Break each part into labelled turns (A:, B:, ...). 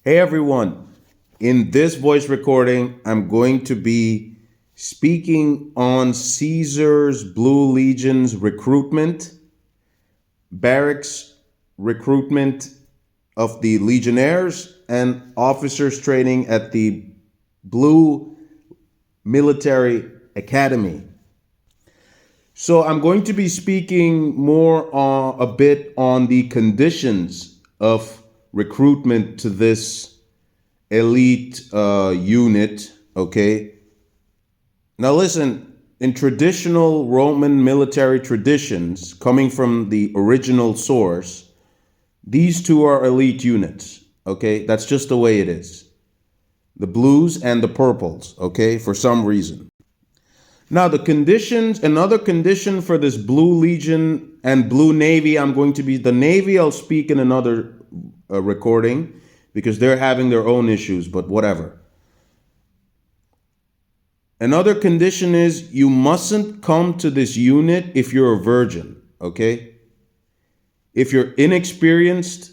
A: Hey everyone, in this voice recording, I'm going to be speaking on Caesar's Blue Legion's recruitment, barracks recruitment of the Legionnaires, and officers training at the Blue Military Academy. So I'm going to be speaking more a bit on the conditions of recruitment to this elite unit. Okay. Now listen, in traditional Roman military traditions, coming from the original source, these two are elite units. Okay. That's just the way it is. The blues and the purples. Okay. For some reason. Now the conditions, another condition for this Blue Legion and Blue Navy, I'm going to be, the Navy I'll speak in another recording because they're having their own issues, but whatever. Another condition is you mustn't come to this unit if you're a virgin, okay? If you're inexperienced,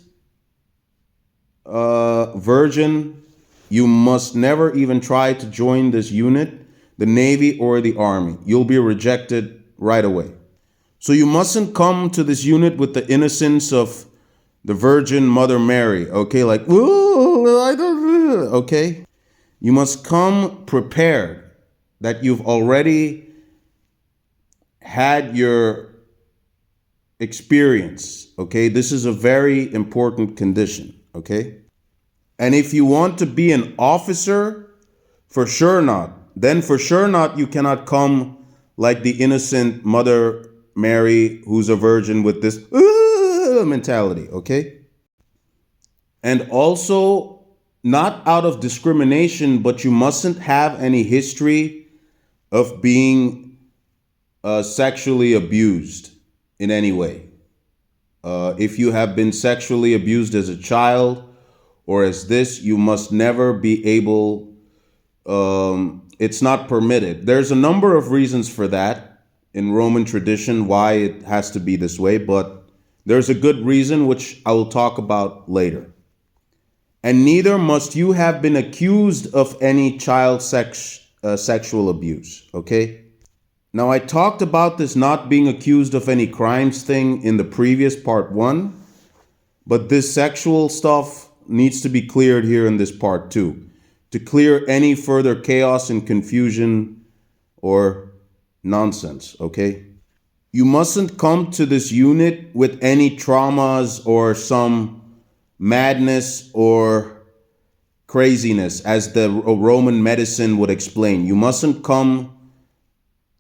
A: virgin, you must never even try to join this unit, the Navy or the Army. You'll be rejected right away. So you mustn't come to this unit with the innocence of the Virgin Mother Mary, okay? Like, ooh, I don't, okay? You must come prepared that you've already had your experience, okay? This is a very important condition, okay? And if you want to be an officer, for sure not. Then for sure not, you cannot come like the innocent Mother Mary who's a virgin with this mentality, okay? And also, not out of discrimination, but you mustn't have any history of being sexually abused in any way. If you have been sexually abused as a child or as this, you must never be able, it's not permitted. There's a number of reasons for that in Roman tradition why it has to be this way, but there's a good reason which I will talk about later. And neither must you have been accused of any child sexual abuse, okay? Now, I talked about this not being accused of any crimes thing in the previous part 1, but this sexual stuff needs to be cleared here in this part 2 to clear any further chaos and confusion or nonsense, okay? You mustn't come to this unit with any traumas or some madness or craziness, as the Roman medicine would explain. You mustn't come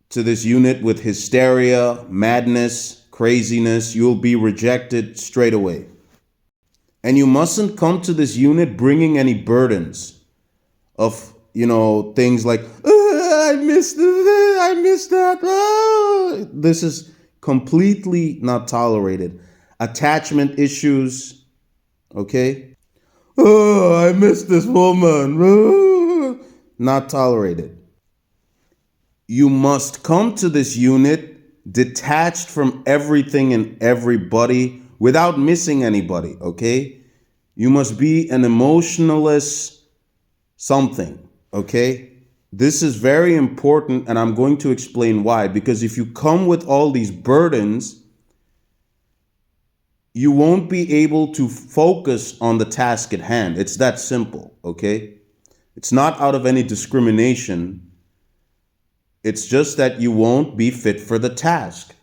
A: to this unit with hysteria, madness, craziness. You'll be rejected straight away. And you mustn't come to this unit bringing any burdens of, things like, I missed that. This is completely not tolerated. Attachment issues, okay? Oh, I miss this woman. Not tolerated. You must come to this unit detached from everything and everybody without missing anybody, okay? You must be an emotionless something, okay? This is very important, and I'm going to explain why. Because if you come with all these burdens, you won't be able to focus on the task at hand. It's that simple, okay? It's not out of any discrimination. It's just that you won't be fit for the task,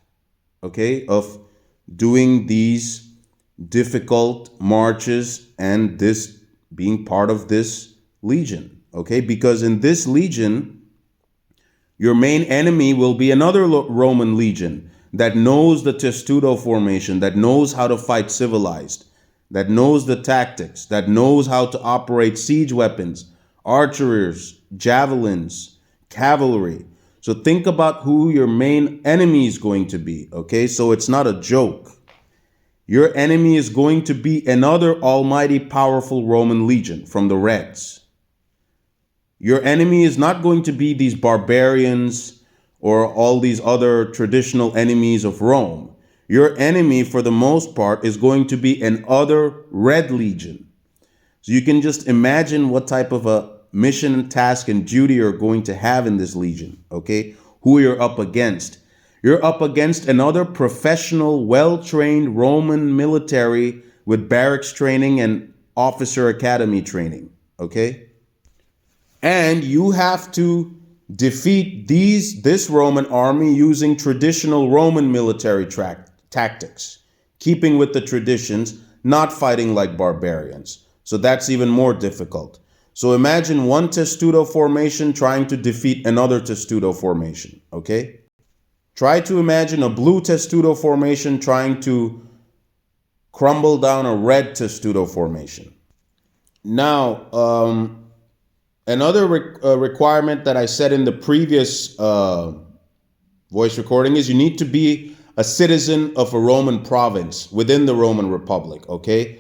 A: okay, of doing these difficult marches and this being part of this legion, okay? Because in this legion, your main enemy will be another Roman legion that knows the testudo formation, that knows how to fight civilized, that knows the tactics, that knows how to operate siege weapons, archers, javelins, cavalry. So think about who your main enemy is going to be, okay? So it's not a joke. Your enemy is going to be another almighty powerful Roman legion from the Reds. Your enemy is not going to be these barbarians or all these other traditional enemies of Rome. Your enemy, for the most part, is going to be an other Red Legion. So you can just imagine what type of a mission, task, and duty you're going to have in this legion, okay? Who you're up against. You're up against another professional, well-trained Roman military with barracks training and officer academy training, okay? And you have to defeat this Roman army using traditional Roman military tactics, keeping with the traditions, not fighting like barbarians. So that's even more difficult. So imagine one testudo formation trying to defeat another testudo formation, okay? Try to imagine a blue testudo formation trying to crumble down a red testudo formation. Now, another requirement that I said in the previous voice recording is you need to be a citizen of a Roman province within the Roman Republic, okay?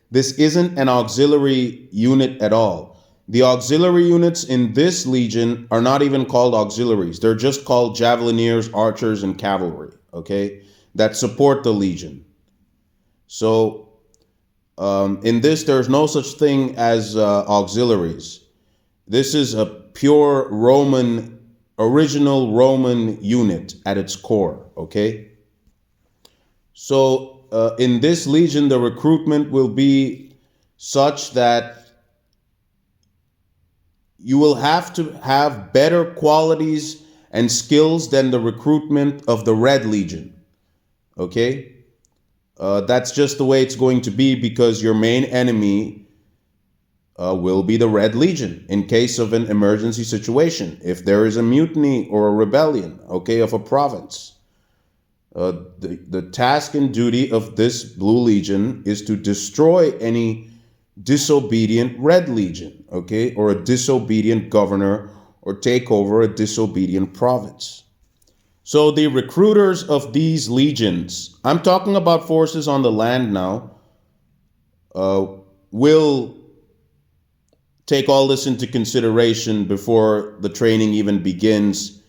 A: This isn't an auxiliary unit at all. The auxiliary units in this legion are not even called auxiliaries. They're just called javelineers, archers, and cavalry, okay, that support the legion. So in this, there's no such thing as auxiliaries. This is a pure Roman, original Roman unit at its core, okay? So in this legion, the recruitment will be such that you will have to have better qualities and skills than the recruitment of the Red Legion, okay? That's just the way it's going to be because your main enemy will be the Red Legion in case of an emergency situation. If there is a mutiny or a rebellion, okay, of a province, the task and duty of this Blue Legion is to destroy any disobedient Red Legion, okay, or a disobedient governor, or take over a disobedient province. So the recruiters of these legions, I'm talking about forces on the land now, will take all this into consideration before the training even begins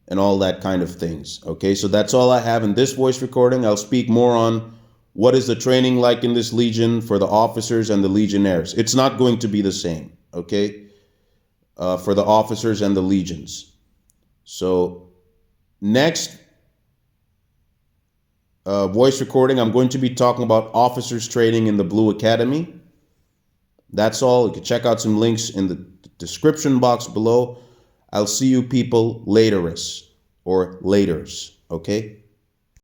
A: and all that kind of things. Okay, so that's all I have in this voice recording. I'll speak more on what is the training like in this legion for the officers and the legionnaires. It's not going to be the same, okay, for the officers and the legions. So next voice recording, I'm going to be talking about officers training in the Blue Academy. That's all. You can check out some links in the description box below. I'll see you people laterists or laters, okay?